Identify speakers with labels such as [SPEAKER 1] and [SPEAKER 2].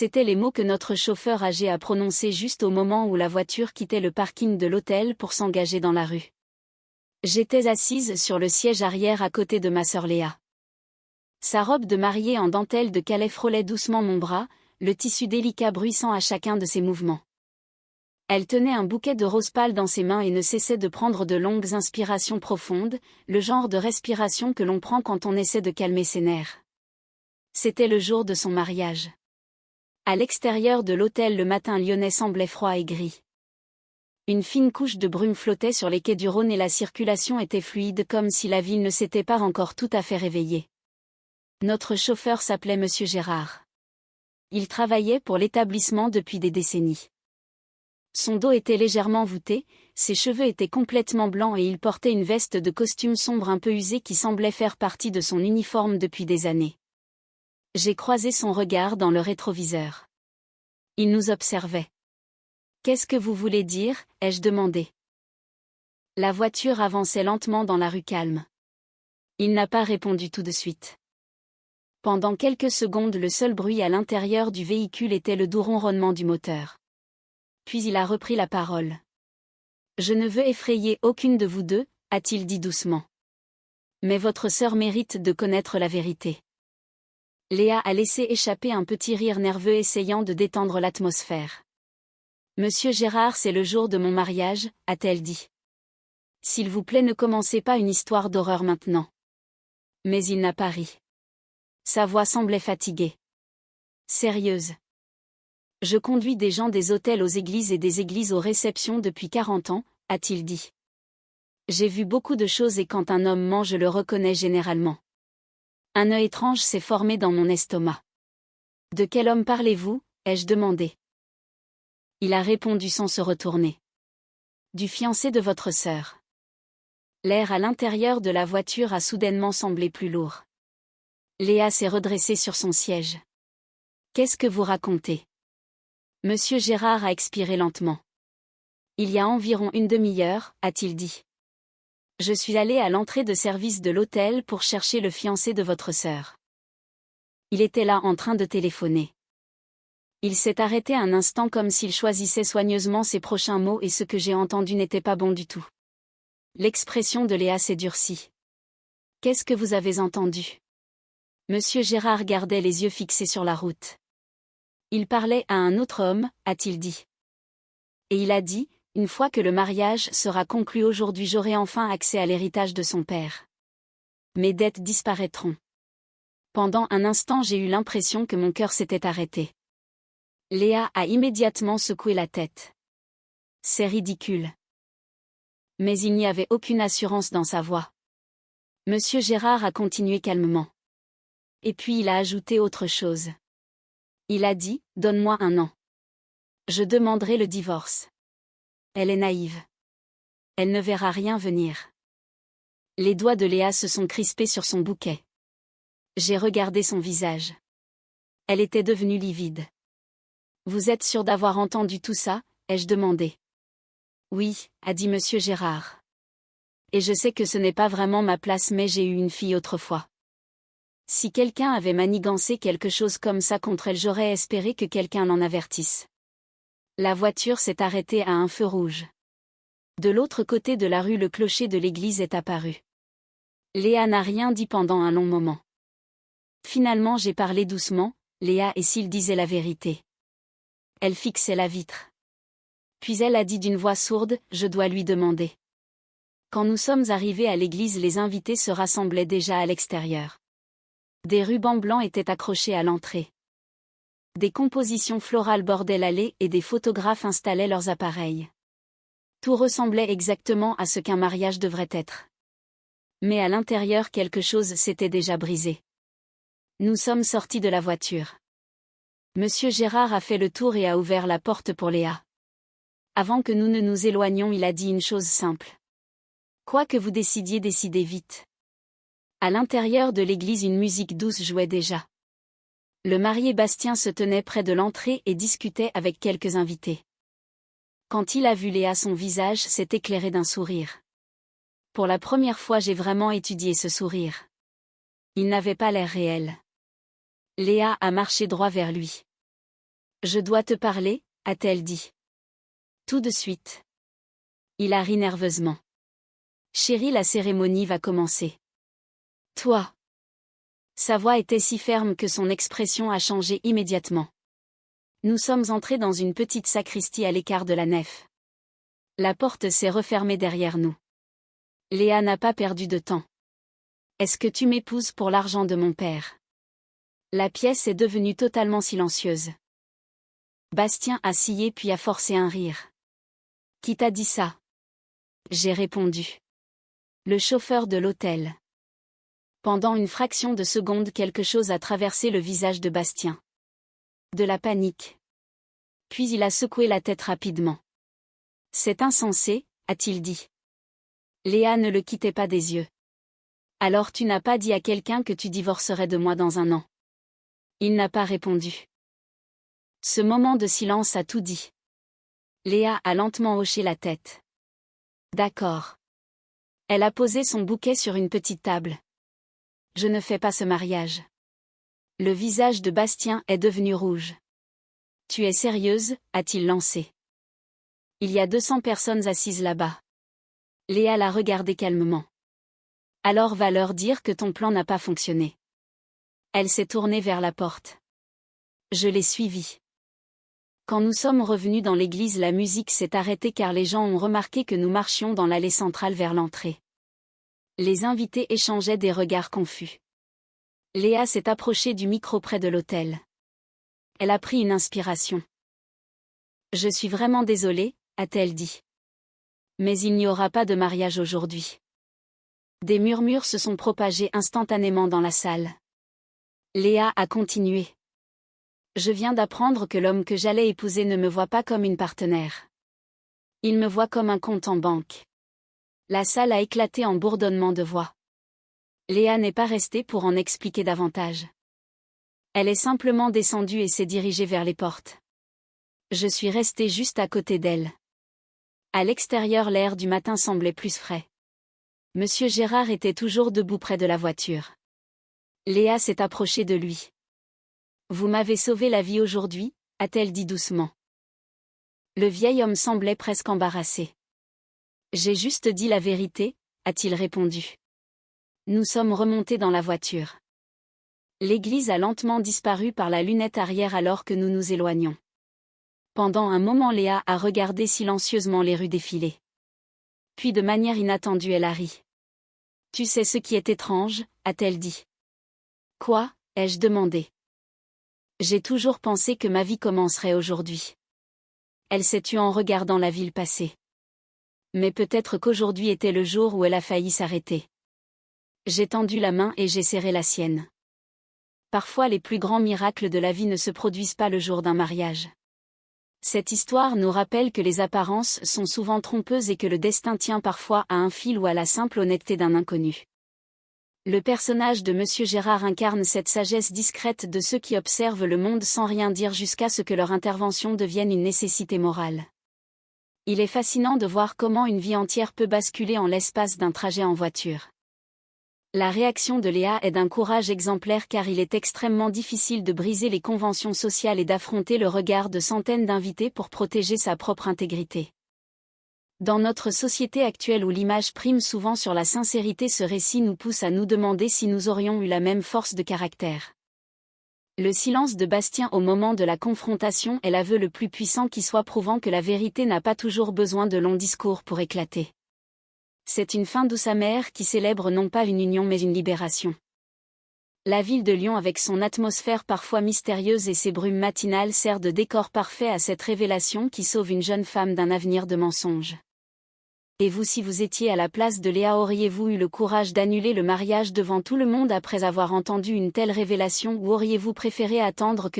[SPEAKER 1] C'étaient les mots que notre chauffeur âgé a prononcés juste au moment où la voiture quittait le parking de l'hôtel pour s'engager dans la rue. J'étais assise sur le siège arrière à côté de ma sœur Léa. Sa robe de mariée en dentelle de Calais frôlait doucement mon bras, le tissu délicat bruissant à chacun de ses mouvements. Elle tenait un bouquet de roses pâles dans ses mains et ne cessait de prendre de longues inspirations profondes, le genre de respiration que l'on prend quand on essaie de calmer ses nerfs. C'était le jour de son mariage. À l'extérieur de l'hôtel, le matin lyonnais semblait froid et gris. Une fine couche de brume flottait sur les quais du Rhône et la circulation était fluide comme si la ville ne s'était pas encore tout à fait réveillée. Notre chauffeur s'appelait Monsieur Gérard. Il travaillait pour l'établissement depuis des décennies. Son dos était légèrement voûté, ses cheveux étaient complètement blancs et il portait une veste de costume sombre un peu usée qui semblait faire partie de son uniforme depuis des années. J'ai croisé son regard dans le rétroviseur. Il nous observait. « Qu'est-ce que vous voulez dire ?» ai-je demandé. La voiture avançait lentement dans la rue calme. Il n'a pas répondu tout de suite. Pendant quelques secondes, le seul bruit à l'intérieur du véhicule était le doux ronronnement du moteur. Puis il a repris la parole. « Je ne veux effrayer aucune de vous deux, a-t-il dit doucement. Mais votre sœur mérite de connaître la vérité. » Léa a laissé échapper un petit rire nerveux essayant de détendre l'atmosphère. « Monsieur Gérard, c'est le jour de mon mariage, a-t-elle dit. S'il vous plaît, ne commencez pas une histoire d'horreur maintenant. Mais il n'a pas ri. Sa voix semblait fatiguée. Sérieuse. Je conduis des gens des hôtels aux églises et des églises aux réceptions depuis 40 ans, a-t-il dit. J'ai vu beaucoup de choses et quand un homme ment, je le reconnais généralement. Un œil étrange s'est formé dans mon estomac. De quel homme parlez-vous, ai-je demandé. Il a répondu sans se retourner. Du fiancé de votre sœur. L'air à l'intérieur de la voiture a soudainement semblé plus lourd. Léa s'est redressée sur son siège. Qu'est-ce que vous racontez? Monsieur Gérard a expiré lentement. Il y a environ une demi-heure, a-t-il dit. Je suis allé à l'entrée de service de l'hôtel pour chercher le fiancé de votre sœur. Il était là en train de téléphoner. Il s'est arrêté un instant comme s'il choisissait soigneusement ses prochains mots et ce que j'ai entendu n'était pas bon du tout. L'expression de Léa s'est durcie. Qu'est-ce que vous avez entendu? Monsieur Gérard gardait les yeux fixés sur la route. Il parlait à un autre homme, a-t-il dit. Et il a dit, une fois que le mariage sera conclu aujourd'hui, j'aurai enfin accès à l'héritage de son père. Mes dettes disparaîtront. Pendant un instant, j'ai eu l'impression que mon cœur s'était arrêté. Léa a immédiatement secoué la tête. C'est ridicule. Mais il n'y avait aucune assurance dans sa voix. Monsieur Gérard a continué calmement. Et puis il a ajouté autre chose. Il a dit, donne-moi 1 an. Je demanderai le divorce. Elle est naïve. Elle ne verra rien venir. Les doigts de Léa se sont crispés sur son bouquet. J'ai regardé son visage. Elle était devenue livide. Vous êtes sûr d'avoir entendu tout ça, ai-je demandé. Oui, a dit Monsieur Gérard. Et je sais que ce n'est pas vraiment ma place, mais j'ai eu une fille autrefois. Si quelqu'un avait manigancé quelque chose comme ça contre elle, j'aurais espéré que quelqu'un l'en avertisse. La voiture s'est arrêtée à un feu rouge. De l'autre côté de la rue, le clocher de l'église est apparu. Léa n'a rien dit pendant un long moment. Finalement, j'ai parlé doucement, Léa, et s'il disait la vérité? Elle fixait la vitre. Puis elle a dit d'une voix sourde, je dois lui demander. Quand nous sommes arrivés à l'église, les invités se rassemblaient déjà à l'extérieur. Des rubans blancs étaient accrochés à l'entrée. Des compositions florales bordaient l'allée et des photographes installaient leurs appareils. Tout ressemblait exactement à ce qu'un mariage devrait être. Mais à l'intérieur, quelque chose s'était déjà brisé. Nous sommes sortis de la voiture. Monsieur Gérard a fait le tour et a ouvert la porte pour Léa. Avant que nous ne nous éloignions, il a dit une chose simple. Quoi que vous décidiez, décidez vite. À l'intérieur de l'église, une musique douce jouait déjà. Le marié Bastien se tenait près de l'entrée et discutait avec quelques invités. Quand il a vu Léa, son visage s'est éclairé d'un sourire. Pour la première fois, j'ai vraiment étudié ce sourire. Il n'avait pas l'air réel. Léa a marché droit vers lui. Je dois te parler, a-t-elle dit. Tout de suite. Il a ri nerveusement. Chérie, la cérémonie va commencer. Toi. Sa voix était si ferme que son expression a changé immédiatement. Nous sommes entrés dans une petite sacristie à l'écart de la nef. La porte s'est refermée derrière nous. Léa n'a pas perdu de temps. Est-ce que tu m'épouses pour l'argent de mon père? La pièce est devenue totalement silencieuse. Bastien a scié puis a forcé un rire. Qui t'a dit ça? J'ai répondu. Le chauffeur de l'hôtel. Pendant une fraction de seconde, quelque chose a traversé le visage de Bastien. De la panique. Puis il a secoué la tête rapidement. C'est insensé, a-t-il dit. Léa ne le quittait pas des yeux. Alors tu n'as pas dit à quelqu'un que tu divorcerais de moi dans un an? Il n'a pas répondu. Ce moment de silence a tout dit. Léa a lentement hoché la tête. D'accord. Elle a posé son bouquet sur une petite table. Je ne fais pas ce mariage. Le visage de Bastien est devenu rouge. Tu es sérieuse, a-t-il lancé. Il y a 200 personnes assises là-bas. Léa l'a regardé calmement. Alors va leur dire que ton plan n'a pas fonctionné. Elle s'est tournée vers la porte. Je l'ai suivie. Quand nous sommes revenus dans l'église, la musique s'est arrêtée car les gens ont remarqué que nous marchions dans l'allée centrale vers l'entrée. Les invités échangeaient des regards confus. Léa s'est approchée du micro près de l'autel. Elle a pris une inspiration. Je suis vraiment désolée, a-t-elle dit. Mais il n'y aura pas de mariage aujourd'hui. Des murmures se sont propagés instantanément dans la salle. Léa a continué. Je viens d'apprendre que l'homme que j'allais épouser ne me voit pas comme une partenaire. Il me voit comme un compte en banque. La salle a éclaté en bourdonnement de voix. Léa n'est pas restée pour en expliquer davantage. Elle est simplement descendue et s'est dirigée vers les portes. Je suis restée juste à côté d'elle. À l'extérieur, l'air du matin semblait plus frais. Monsieur Gérard était toujours debout près de la voiture. Léa s'est approchée de lui. Vous m'avez sauvé la vie aujourd'hui, a-t-elle dit doucement. Le vieil homme semblait presque embarrassé. J'ai juste dit la vérité, a-t-il répondu. Nous sommes remontés dans la voiture. L'église a lentement disparu par la lunette arrière alors que nous nous éloignions. Pendant un moment, Léa a regardé silencieusement les rues défiler. Puis de manière inattendue, elle a ri. Tu sais ce qui est étrange, a-t-elle dit. Quoi, ai-je demandé. J'ai toujours pensé que ma vie commencerait aujourd'hui. Elle s'est tue en regardant la ville passer. Mais peut-être qu'aujourd'hui était le jour où elle a failli s'arrêter. J'ai tendu la main et j'ai serré la sienne. Parfois les plus grands miracles de la vie ne se produisent pas le jour d'un mariage. Cette histoire nous rappelle que les apparences sont souvent trompeuses et que le destin tient parfois à un fil ou à la simple honnêteté d'un inconnu. Le personnage de Monsieur Gérard incarne cette sagesse discrète de ceux qui observent le monde sans rien dire jusqu'à ce que leur intervention devienne une nécessité morale. Il est fascinant de voir comment une vie entière peut basculer en l'espace d'un trajet en voiture. La réaction de Léa est d'un courage exemplaire car il est extrêmement difficile de briser les conventions sociales et d'affronter le regard de centaines d'invités pour protéger sa propre intégrité. Dans notre société actuelle où l'image prime souvent sur la sincérité, ce récit nous pousse à nous demander si nous aurions eu la même force de caractère. Le silence de Bastien au moment de la confrontation est l'aveu le plus puissant qui soit, prouvant que la vérité n'a pas toujours besoin de longs discours pour éclater. C'est une fin douce amère qui célèbre non pas une union mais une libération. La ville de Lyon avec son atmosphère parfois mystérieuse et ses brumes matinales sert de décor parfait à cette révélation qui sauve une jeune femme d'un avenir de mensonges. Et vous, si vous étiez à la place de Léa, auriez-vous eu le courage d'annuler le mariage devant tout le monde après avoir entendu une telle révélation, ou auriez-vous préféré attendre que